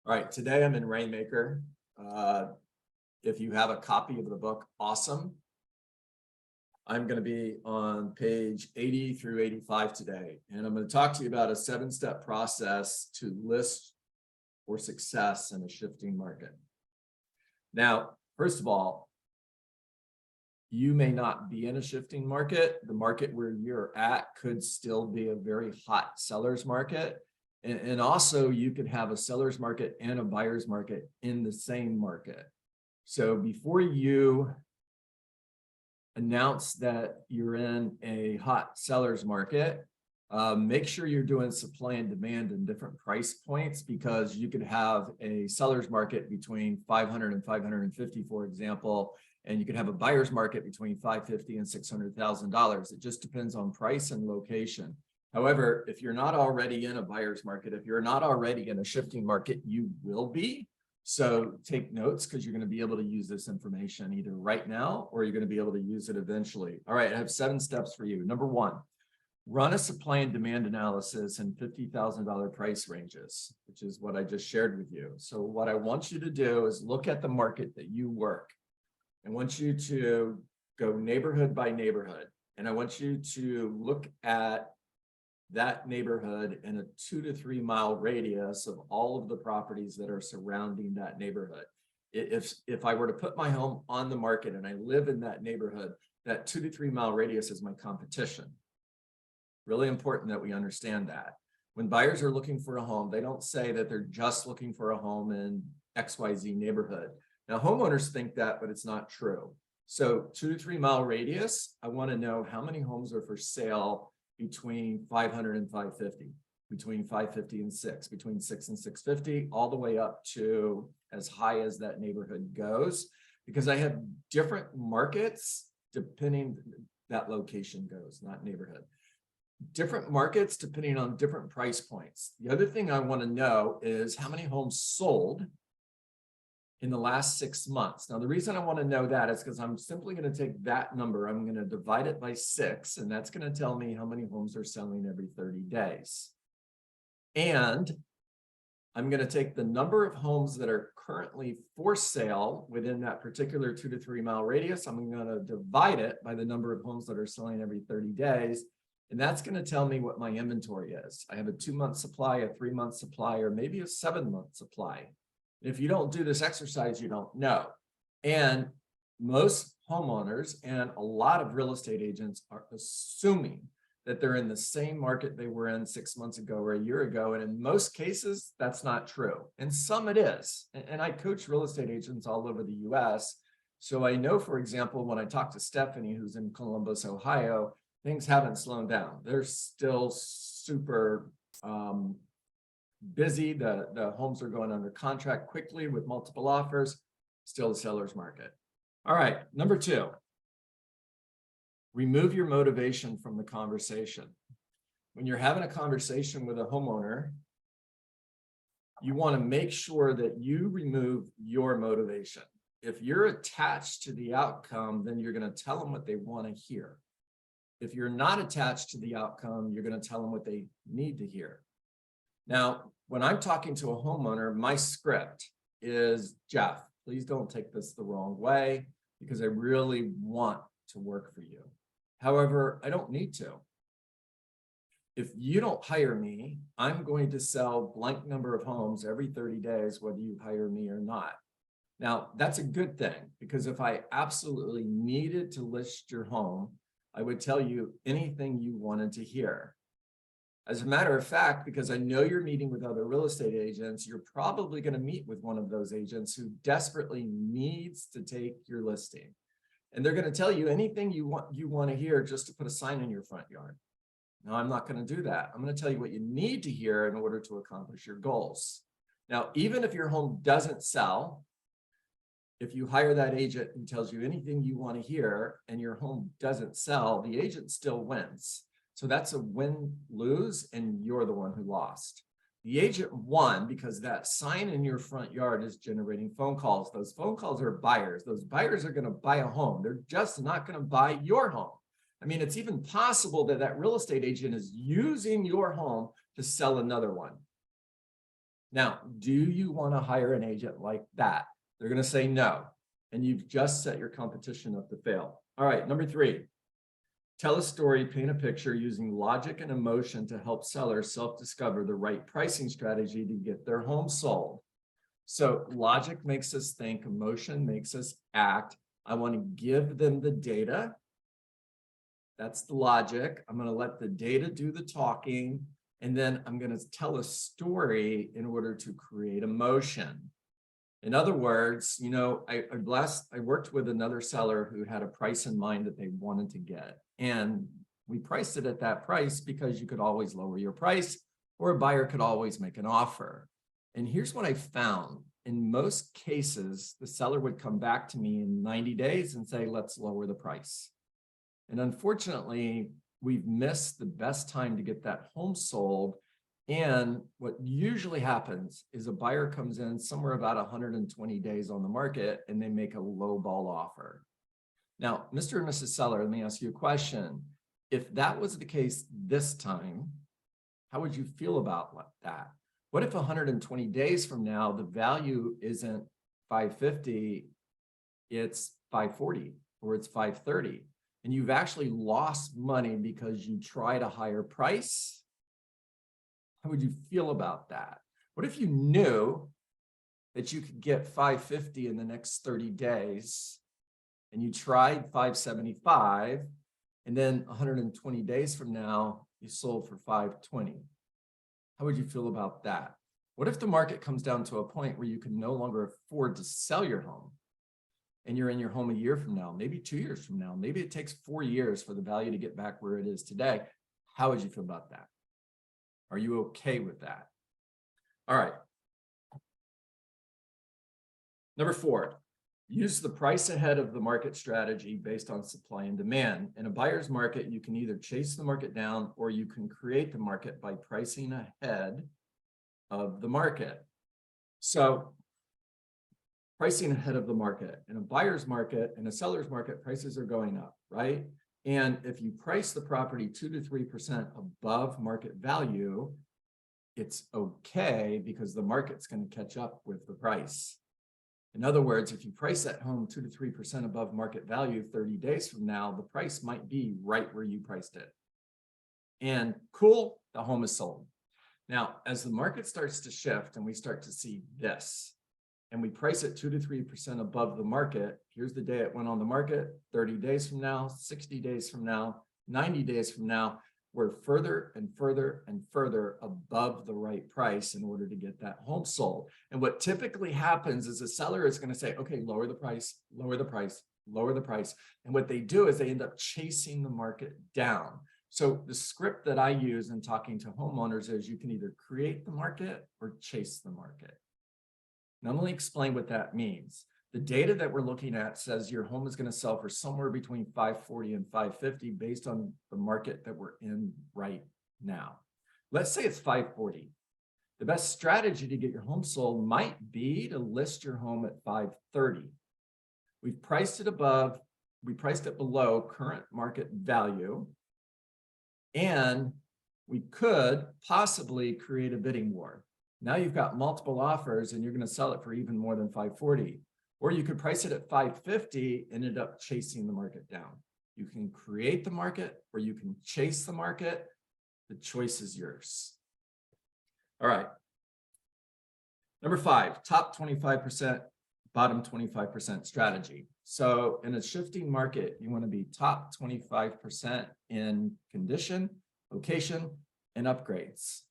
All right, today I'm in Rainmaker. If you have a copy of the book, awesome. I'm going to be on page 80 through 85 today, and I'm going to talk to you about a 7-step process to list for success in a shifting market. Now, first of all, you may not be in a shifting market. The market where you're at could still be a very hot seller's market. And also you could have a seller's market and a buyer's market in the same market. So before you announce that you're in a hot seller's market, make sure you're doing supply and demand in different price points, because you could have a seller's market between 500 and 550, for example, and you could have a buyer's market between 550 and $600,000. It just depends on price and location. However, if you're not already in a buyer's market, if you're not already in a shifting market, you will be. So take notes, because you're going to be able to use this information either right now or you're going to be able to use it eventually. All right, I have 7 steps for you. Number 1, run a supply and demand analysis in $50,000 price ranges, which is what I just shared with you. So what I want you to do is look at the market that you work. I want you to go neighborhood by neighborhood, and I want you to look at that neighborhood in a 2 to 3 mile radius of all of the properties that are surrounding that neighborhood. If I were to put my home on the market and I live in that neighborhood, that 2 to 3 mile radius is my competition. Really important that we understand that. When buyers are looking for a home, they don't say that they're just looking for a home in XYZ neighborhood. Now, homeowners think that, but it's not true. So 2 to 3 mile radius, I want to know how many homes are for sale between 500 and 550, between 550 and 6, between 6 and 650, all the way up to as high as that neighborhood goes, because I have different markets depending, that location goes, not neighborhood. Different markets depending on different price points. The other thing I want to know is how many homes sold in the last 6 months. Now, the reason I want to know that is because I'm simply going to take that number, I'm going to divide it by 6, and that's going to tell me how many homes are selling every 30 days. And I'm going to take the number of homes that are currently for sale within that particular 2 to 3 mile radius. I'm going to divide it by the number of homes that are selling every 30 days. And that's going to tell me what my inventory is. I have a 2-month supply, a 3-month supply, or maybe a 7-month supply. If you don't do this exercise, you don't know. And most homeowners and a lot of real estate agents are assuming that they're in the same market they were in 6 months ago or a year ago. And in most cases, that's not true. And some it is. And I coach real estate agents all over the US. So I know, for example, when I talk to Stephanie, who's in Columbus, Ohio, things haven't slowed down. They're still super busy. The homes are going under contract quickly with multiple offers. Still a seller's market. All right, number 2, remove your motivation from the conversation. When you're having a conversation with a homeowner, you want to make sure that you remove your motivation. If you're attached to the outcome, then you're going to tell them what they want to hear. If you're not attached to the outcome, you're going to tell them what they need to hear. Now, when I'm talking to a homeowner, my script is, Jeff, please don't take this the wrong way, because I really want to work for you. However, I don't need to. If you don't hire me, I'm going to sell blank number of homes every 30 days, whether you hire me or not. Now, that's a good thing, because if I absolutely needed to list your home, I would tell you anything you wanted to hear. As a matter of fact, because I know you're meeting with other real estate agents, you're probably going to meet with one of those agents who desperately needs to take your listing. And they're going to tell you anything you want to hear just to put a sign in your front yard. No, I'm not going to do that. I'm going to tell you what you need to hear in order to accomplish your goals. Now, even if your home doesn't sell, if you hire that agent who tells you anything you want to hear and your home doesn't sell, the agent still wins. So that's a win-lose, and you're the one who lost. The agent won because that sign in your front yard is generating phone calls. Those phone calls are buyers. Those buyers are going to buy a home. They're just not going to buy your home. I mean, it's even possible that that real estate agent is using your home to sell another one. Now, do you want to hire an agent like that? They're going to say no. And you've just set your competition up to fail. All right, number 3, tell a story, paint a picture using logic and emotion to help sellers self-discover the right pricing strategy to get their home sold. So logic makes us think, emotion makes us act. I want to give them the data. That's the logic. I'm going to let the data do the talking. And then I'm going to tell a story in order to create emotion. In other words, you know, I worked with another seller who had a price in mind that they wanted to get. And we priced it at that price because you could always lower your price, or a buyer could always make an offer. And here's what I found. In most cases, the seller would come back to me in 90 days and say, let's lower the price. And unfortunately, we've missed the best time to get that home sold. And what usually happens is a buyer comes in somewhere about 120 days on the market and they make a low ball offer. Now, Mr. and Mrs. Seller, let me ask you a question. If that was the case this time, how would you feel about that? What if 120 days from now, the value isn't 550, it's 540 or it's 530, and you've actually lost money because you tried a higher price? How would you feel about that? What if you knew that you could get 550 in the next 30 days and you tried 575 and then 120 days from now, you sold for 520? How would you feel about that? What if the market comes down to a point where you can no longer afford to sell your home and you're in your home a year from now, maybe 2 years from now, maybe it takes 4 years for the value to get back where it is today? How would you feel about that? Are you okay with that? All right. Number 4, use the price ahead of the market strategy based on supply and demand. In a buyer's market, you can either chase the market down or you can create the market by pricing ahead of the market. So pricing ahead of the market. In a buyer's market and a seller's market, prices are going up, right? And if you price the property 2 to 3% above market value, it's okay because the market's going to catch up with the price. In other words, if you price that home 2 to 3% above market value 30 days from now, the price might be right where you priced it. And cool, the home is sold. Now, as the market starts to shift and we start to see this, and we price it 2 to 3% above the market, here's the day it went on the market, 30 days from now, 60 days from now, 90 days from now, we're further and further and further above the right price in order to get that home sold. And what typically happens is a seller is going to say, okay, lower the price, lower the price, lower the price. And what they do is they end up chasing the market down. So the script that I use in talking to homeowners is you can either create the market or chase the market. Now, let me explain what that means. The data that we're looking at says your home is going to sell for somewhere between 540 and 550 based on the market that we're in right now. Let's say it's 540. The best strategy to get your home sold might be to list your home at 530. We've priced it above, we priced it below current market value, and we could possibly create a bidding war. Now you've got multiple offers and you're going to sell it for even more than 540. Or you could price it at 550 and end up chasing the market down. You can create the market or you can chase the market. The choice is yours. All right. Number 5, top 25%, bottom 25% strategy. So in a shifting market, you want to be top 25% in condition, location, and upgrades.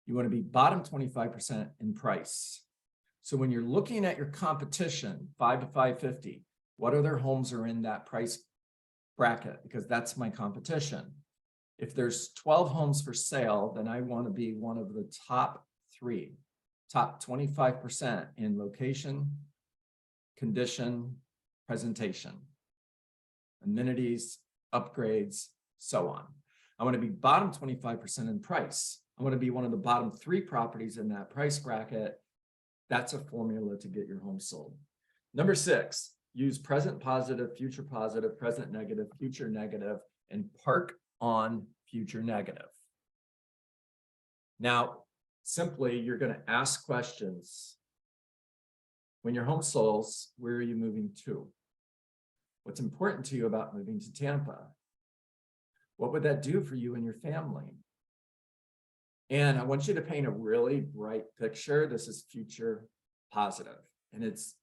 You want to be bottom 25% in price. So when you're looking at your competition, 5 to 550, what other homes are in that price bracket? Because that's my competition. If there's 12 homes for sale, then I want to be one of the top 3, top 25% in location, condition, presentation, amenities, upgrades, so on. I want to be bottom 25% in price. I want to be one of the bottom 3 properties in that price bracket. That's a formula to get your home sold. Number 6, use present positive, future positive, present negative, future negative, and park on future negative. Now, Simply, you're going to ask questions. When your home sells, where are you moving to? What's important to you about moving to Tampa? What would that do for you and your family? And I want you to paint a really bright picture. This is future positive, and it's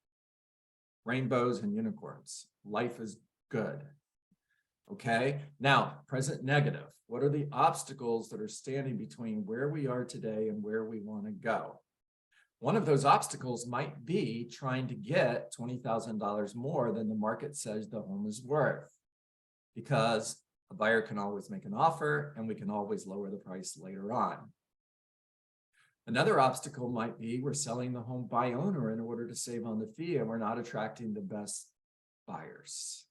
rainbows and unicorns. Life is good. Okay. Now, present negative. What are the obstacles that are standing between where we are today and where we want to go? One of those obstacles might be trying to get $20,000 more than the market says the home is worth, because a buyer can always make an offer and we can always lower the price later on. Another obstacle might be we're selling the home by owner in order to save on the fee, and we're not attracting the best buyers.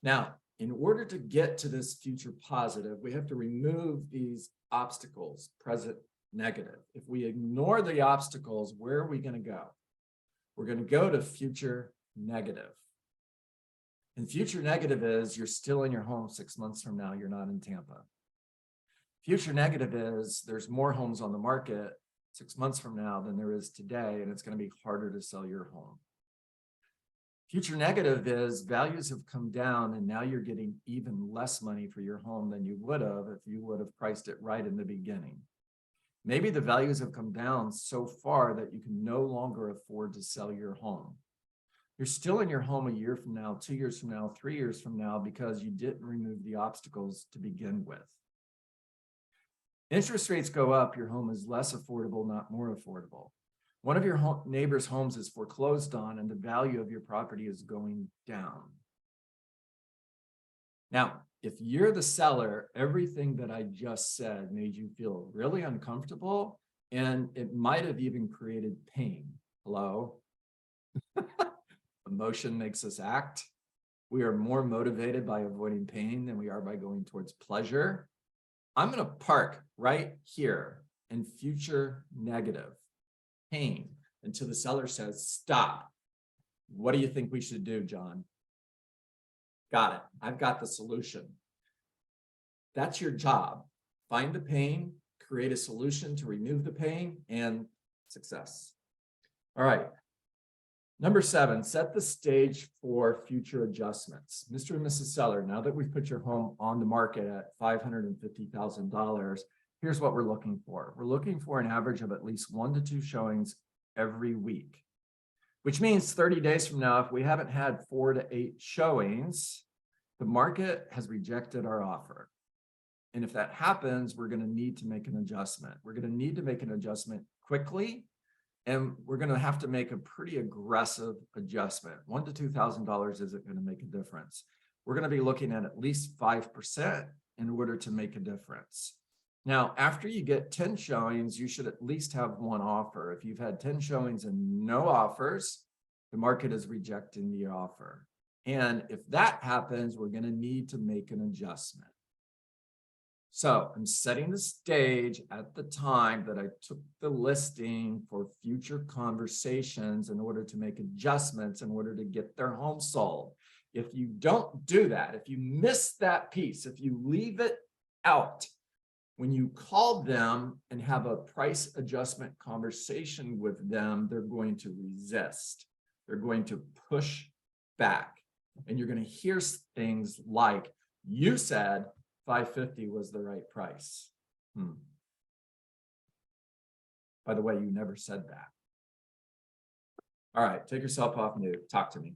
Now, in order to get to this future positive, we have to remove these obstacles, present negative. If we ignore the obstacles, where are we going to go? We're going to go to future negative. And future negative is you're still in your home 6 months from now, you're not in Tampa. Future negative is there's more homes on the market 6 months from now than there is today, and it's going to be harder to sell your home. Future negative is values have come down, and now you're getting even less money for your home than you would have if you would have priced it right in the beginning. Maybe the values have come down so far that you can no longer afford to sell your home. You're still in your home a year from now, 2 years from now, 3 years from now, because you didn't remove the obstacles to begin with. Interest rates go up, your home is less affordable, not more affordable. One of your neighbor's homes is foreclosed on, and the value of your property is going down. Now, if you're the seller, everything that I just said made you feel really uncomfortable, and it might have even created pain. Hello? Emotion makes us act. We are more motivated by avoiding pain than we are by going towards pleasure. I'm going to park right here in future negative pain until the seller says, stop. What do you think we should do, John? Got it. I've got the solution. That's your job. Find the pain, create a solution to remove the pain, and success. All right. Number 7, set the stage for future adjustments. Mr. and Mrs. Seller, now that we've put your home on the market at $550,000, here's what we're looking for. We're looking for an average of at least 1 to 2 showings every week, which means 30 days from now, if we haven't had 4 to 8 showings, the market has rejected our offer. And if that happens, we're going to need to make an adjustment. We're going to need to make an adjustment quickly, and we're going to have to make a pretty aggressive adjustment. $1,000 to $2,000 isn't going to make a difference. We're going to be looking at least 5% in order to make a difference. Now, after you get 10 showings, you should at least have 1 offer. If you've had 10 showings and no offers, the market is rejecting the offer. And if that happens, we're going to need to make an adjustment. So I'm setting the stage at the time that I took the listing for future conversations in order to make adjustments in order to get their home sold. If you don't do that, if you miss that piece, if you leave it out, when you call them and have a price adjustment conversation with them, they're going to resist. They're going to push back. And you're going to hear things like, you said $550 was the right price. By the way, you never said that. All right, take yourself off mute. Talk to me.